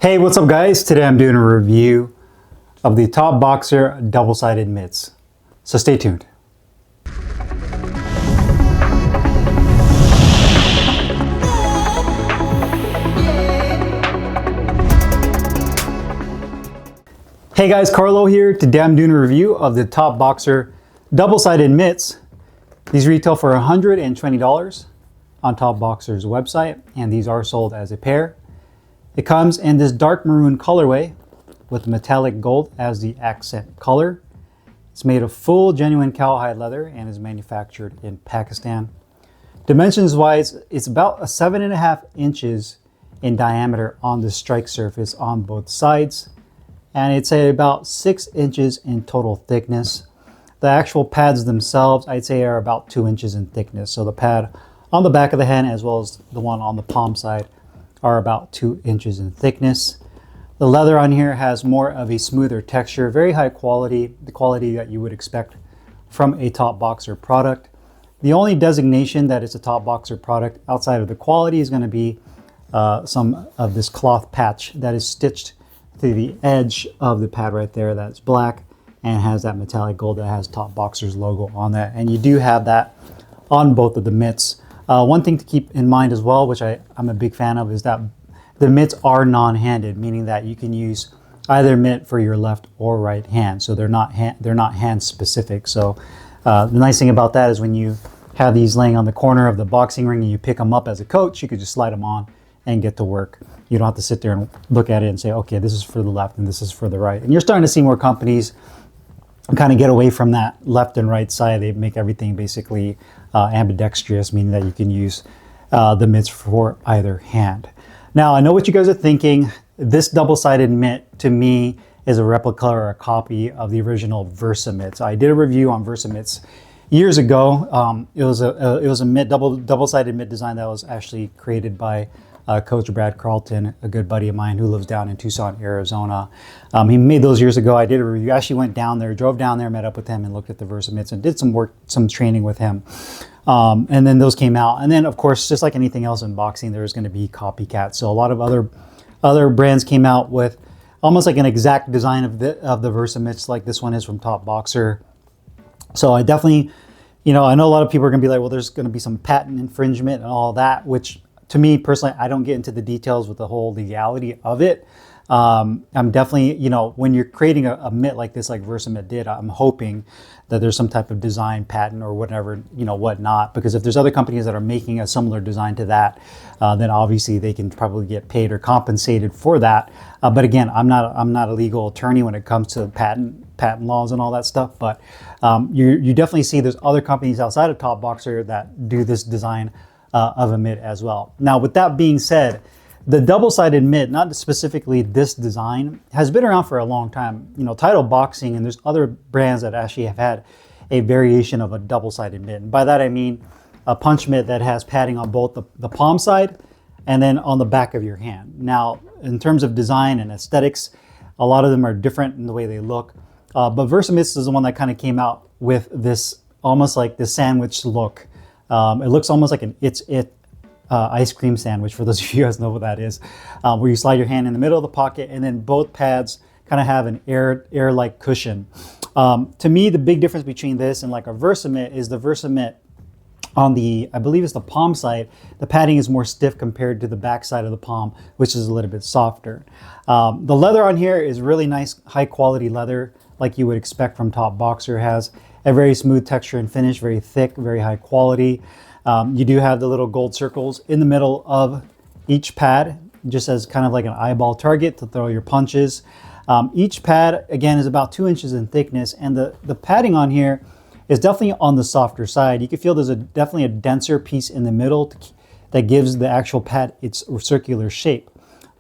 Hey, what's up guys? Today I'm doing a review of the Top Boxer double-sided mitts. So stay tuned. Hey guys, Carlo here. Today I'm doing a review of the Top Boxer double-sided mitts. These retail for $120 on Top Boxer's website, and these are sold as a pair. It comes in this dark maroon colorway with metallic gold as the accent color. It's made of full genuine cowhide leather and is manufactured in Pakistan. Dimensions wise, it's about 7.5 inches in diameter on the strike surface on both sides, and it's about 6 inches in total thickness. The actual pads themselves, I'd say, are about 2 inches in thickness. So the pad on the back of the hand as well as the one on the palm side are about 2 inches in thickness. The leather on here has more of a smoother texture, very high quality, the quality that you would expect from a Top Boxer product. The only designation that it's a Top Boxer product outside of the quality is going to be some of this cloth patch that is stitched to the edge of the pad right there. That's black and has that metallic gold that has Top Boxer's logo on that. And you do have that on both of the mitts. One thing to keep in mind as well, which I'm a big fan of, is that the mitts are non-handed, meaning that you can use either mitt for your left or right hand. So they're not hand specific. So the nice thing about that is when you have these laying on the corner of the boxing ring and you pick them up as a coach, you could just slide them on and get to work. You don't have to sit there and look at it and say, okay, this is for the left and this is for the right. And you're starting to see more companies kind of get away from that left and right side. They make everything basically ambidextrous, meaning that you can use the mitts for either hand. Now, I know what you guys are thinking. This double-sided mitt, to me, is a replica or a copy of the original Versa mitts. I did a review on Versa mitts years ago. It was a mitt, double-sided mitt design that was actually created by Coach Brad Carlton, a good buddy of mine who lives down in Tucson, Arizona. He made those years ago. I did a review. I actually went down there, drove down there, met up with him and looked at the Versa mitts and did some work, some training with him. And then those came out. And then, of course, just like anything else in boxing, there's going to be copycats. So a lot of other brands came out with almost like an exact design of the Versa mitts, like this one is from Top Boxer. So I definitely, I know a lot of people are going to be like, well, there's going to be some patent infringement and all that, which to me personally, I don't get into the details with the whole legality of it. I'm definitely, when you're creating a mitt like this, like Versa mitt did, I'm hoping that there's some type of design patent or whatever, whatnot. Because if there's other companies that are making a similar design to that, then obviously they can probably get paid or compensated for that. But again, I'm not a legal attorney when it comes to patent laws and all that stuff. But you definitely see there's other companies outside of Top Boxer that do this design of a mitt as well. Now, with that being said, the double-sided mitt, not specifically this design, has been around for a long time. Title Boxing, and there's other brands that actually have had a variation of a double-sided mitt. And by that I mean a punch mitt that has padding on both the palm side and then on the back of your hand. Now, in terms of design and aesthetics, a lot of them are different in the way they look. But Versa mitts is the one that kind of came out with this almost like the sandwich look. It looks almost like an ice cream sandwich, for those of you guys know what that is, where you slide your hand in the middle of the pocket and then both pads kind of have an air-like cushion. To me, the big difference between this and like a Versa mitt is the Versa mitt on the, I believe it's the palm side, the padding is more stiff compared to the back side of the palm, which is a little bit softer. The leather on here is really nice, high quality leather, like you would expect from Top Boxer. It has a very smooth texture and finish, very thick, very high quality. You do have the little gold circles in the middle of each pad, just as kind of like an eyeball target to throw your punches. Each pad, again, is about 2 inches in thickness, and the padding on here is definitely on the softer side. You can feel there's definitely a denser piece in the middle that gives the actual pad its circular shape.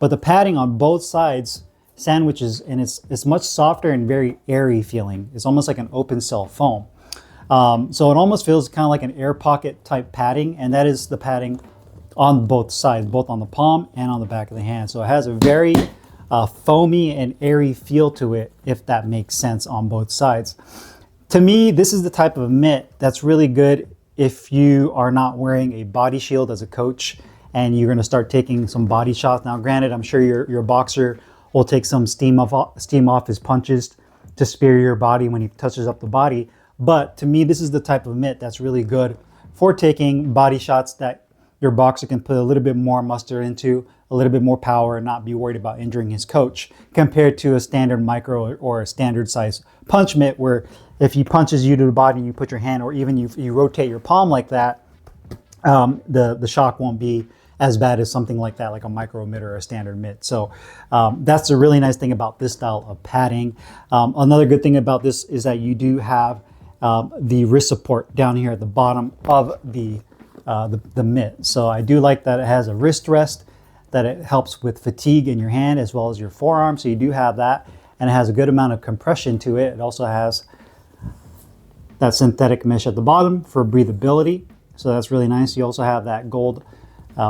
But the padding on both sides sandwiches, and it's much softer and very airy feeling. It's almost like an open cell foam. So it almost feels kind of like an air pocket type padding, and that is the padding on both sides, both on the palm and on the back of the hand. So it has a very foamy and airy feel to it, if that makes sense, on both sides. To me, this is the type of mitt that's really good if you are not wearing a body shield as a coach and you're going to start taking some body shots. Now, granted, I'm sure your boxer will take some steam off his punches to spare your body when he touches up the body. But to me, this is the type of mitt that's really good for taking body shots that your boxer can put a little bit more muster into, a little bit more power, and not be worried about injuring his coach, compared to a standard micro or a standard size punch mitt, where if he punches you to the body and you put your hand, or even you rotate your palm like that, the shock won't be as bad as something like that, like a micro mitt or a standard mitt. So that's a really nice thing about this style of padding. Another good thing about this is that you do have the wrist support down here at the bottom of the mitt. So I do like that it has a wrist rest, that it helps with fatigue in your hand as well as your forearm. So you do have that, and it has a good amount of compression to it. It also has that synthetic mesh at the bottom for breathability. So that's really nice. You also have that gold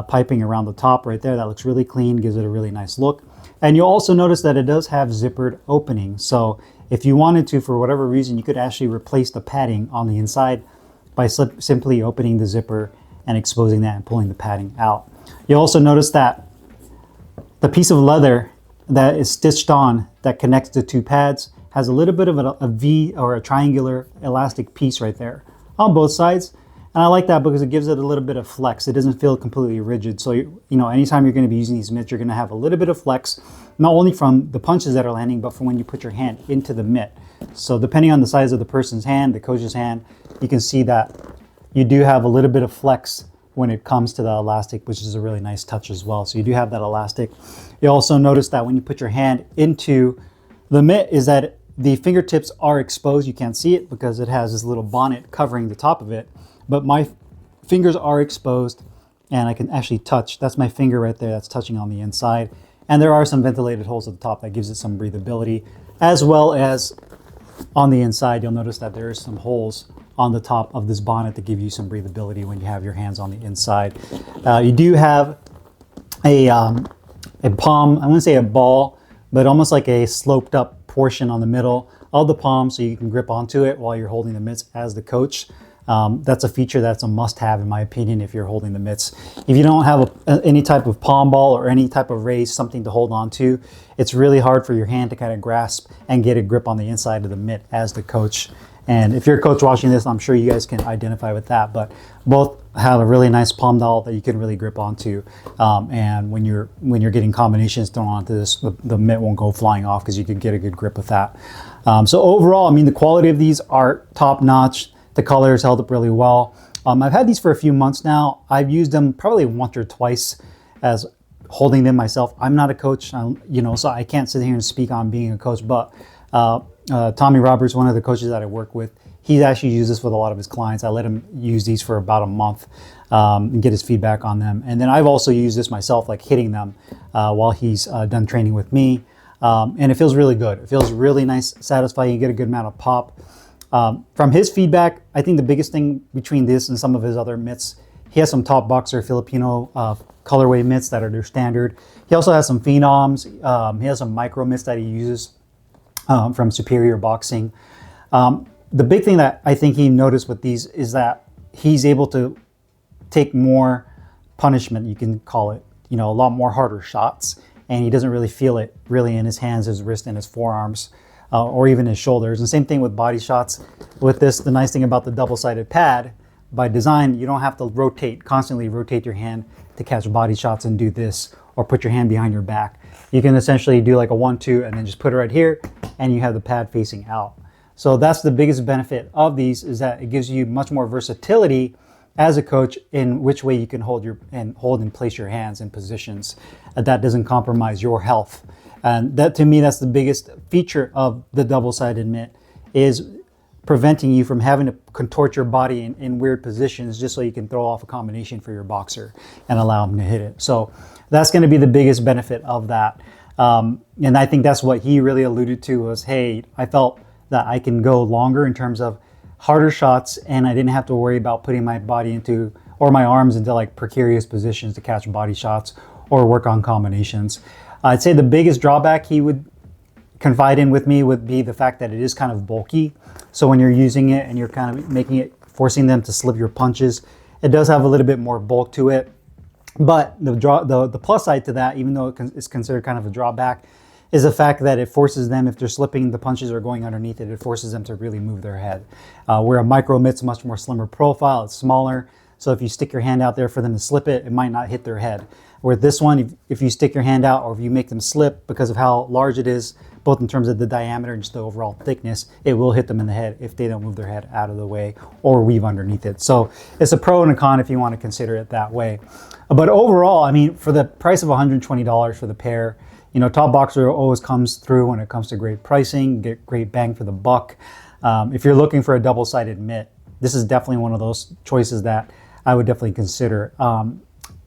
piping around the top right there. That looks really clean, gives it a really nice look. And you'll also notice that it does have zippered openings. So if you wanted to, for whatever reason, you could actually replace the padding on the inside by simply opening the zipper and exposing that and pulling the padding out. You'll also notice that the piece of leather that is stitched on that connects the two pads has a little bit of a V or a triangular elastic piece right there on both sides. And I like that because it gives it a little bit of flex. It doesn't feel completely rigid. So, anytime you're going to be using these mitts, you're going to have a little bit of flex, not only from the punches that are landing, but from when you put your hand into the mitt. So depending on the size of the person's hand, the coach's hand, you can see that you do have a little bit of flex when it comes to the elastic, which is a really nice touch as well. So you do have that elastic. You also notice that when you put your hand into the mitt, is that the fingertips are exposed. You can't see it because it has this little bonnet covering the top of it, but my fingers are exposed and I can actually touch. That's my finger right there that's touching on the inside. And there are some ventilated holes at the top that gives it some breathability, as well as on the inside. You'll notice that there is some holes on the top of this bonnet to give you some breathability when you have your hands on the inside. You do have a palm, I wouldn't say a ball, but almost like a sloped up portion on the middle of the palm, so you can grip onto it while you're holding the mitts as the coach. That's a feature that's a must-have, in my opinion, if you're holding the mitts. If you don't have any type of palm ball or any type of raise, something to hold on to, it's really hard for your hand to kind of grasp and get a grip on the inside of the mitt as the coach. And if you're a coach watching this, I'm sure you guys can identify with that, but both have a really nice palm dowel that you can really grip onto. And when you're getting combinations thrown onto this, the mitt won't go flying off because you can get a good grip with that. So overall, I mean, the quality of these are top notch. The colors held up really well. I've had these for a few months now. I've used them probably once or twice as holding them myself. I'm not a coach, so I can't sit here and speak on being a coach, but Tommy Roberts, one of the coaches that I work with, he actually uses this with a lot of his clients. I let him use these for about a month and get his feedback on them. And then I've also used this myself, like hitting them while he's done training with me. And it feels really good. It feels really nice, satisfying. You get a good amount of pop. From his feedback, I think the biggest thing between this and some of his other mitts, he has some top boxer Filipino colorway mitts that are their standard. He also has some phenoms. He has some micro mitts that he uses from Superior Boxing. The big thing that I think he noticed with these is that he's able to take more punishment, you can call it, a lot more harder shots, and he doesn't really feel it really in his hands, his wrist, and his forearms, or even his shoulders. And same thing with body shots. With this, the nice thing about the double-sided pad, by design, you don't have to constantly rotate your hand to catch body shots and do this, or put your hand behind your back. You can essentially do like a 1-2 and then just put it right here, and you have the pad facing out. So that's the biggest benefit of these, is that it gives you much more versatility as a coach in which way you can hold and place your hands in positions that doesn't compromise your health. And that, to me, that's the biggest feature of the double-sided mitt, is preventing you from having to contort your body in weird positions just so you can throw off a combination for your boxer and allow him to hit it. So that's going to be the biggest benefit of that. And I think that's what he really alluded to, was, hey, I felt that I can go longer in terms of harder shots, and I didn't have to worry about putting my body or my arms into like precarious positions to catch body shots or work on combinations. I'd say the biggest drawback he would confide in with me would be the fact that it is kind of bulky. So when you're using it and you're kind of forcing them to slip your punches, it does have a little bit more bulk to it. But the plus side to that, even though it's considered kind of a drawback, is the fact that it forces them, if they're slipping, the punches are going underneath it, it forces them to really move their head. Where a micro mitt's much more slimmer profile, it's smaller, so if you stick your hand out there for them to slip it, it might not hit their head. Where this one, if you stick your hand out or if you make them slip because of how large it is, both in terms of the diameter and just the overall thickness, it will hit them in the head if they don't move their head out of the way or weave underneath it. So it's a pro and a con if you want to consider it that way. But overall, I mean, for the price of $120 for the pair, you know, Top Boxer always comes through when it comes to great pricing, get great bang for the buck. If you're looking for a double-sided mitt, this is definitely one of those choices that I would definitely consider.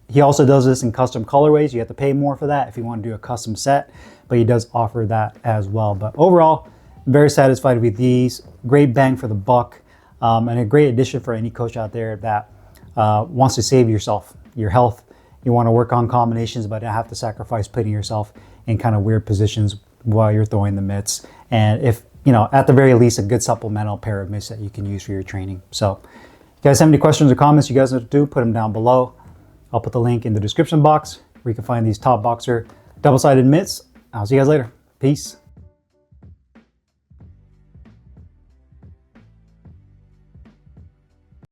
He also does this in custom colorways. You have to pay more for that if you want to do a custom set, but he does offer that as well. But overall, I'm very satisfied with these. Great bang for the buck, and a great addition for any coach out there that wants to save yourself, your health. You want to work on combinations, but not have to sacrifice putting yourself in kind of weird positions while you're throwing the mitts. And if, you know, at the very least, a good supplemental pair of mitts that you can use for your training. So if you guys have any questions or comments, you guys know what to do, put them down below. I'll put the link in the description box where you can find these Top Boxer double-sided mitts. I'll see you guys later. Peace.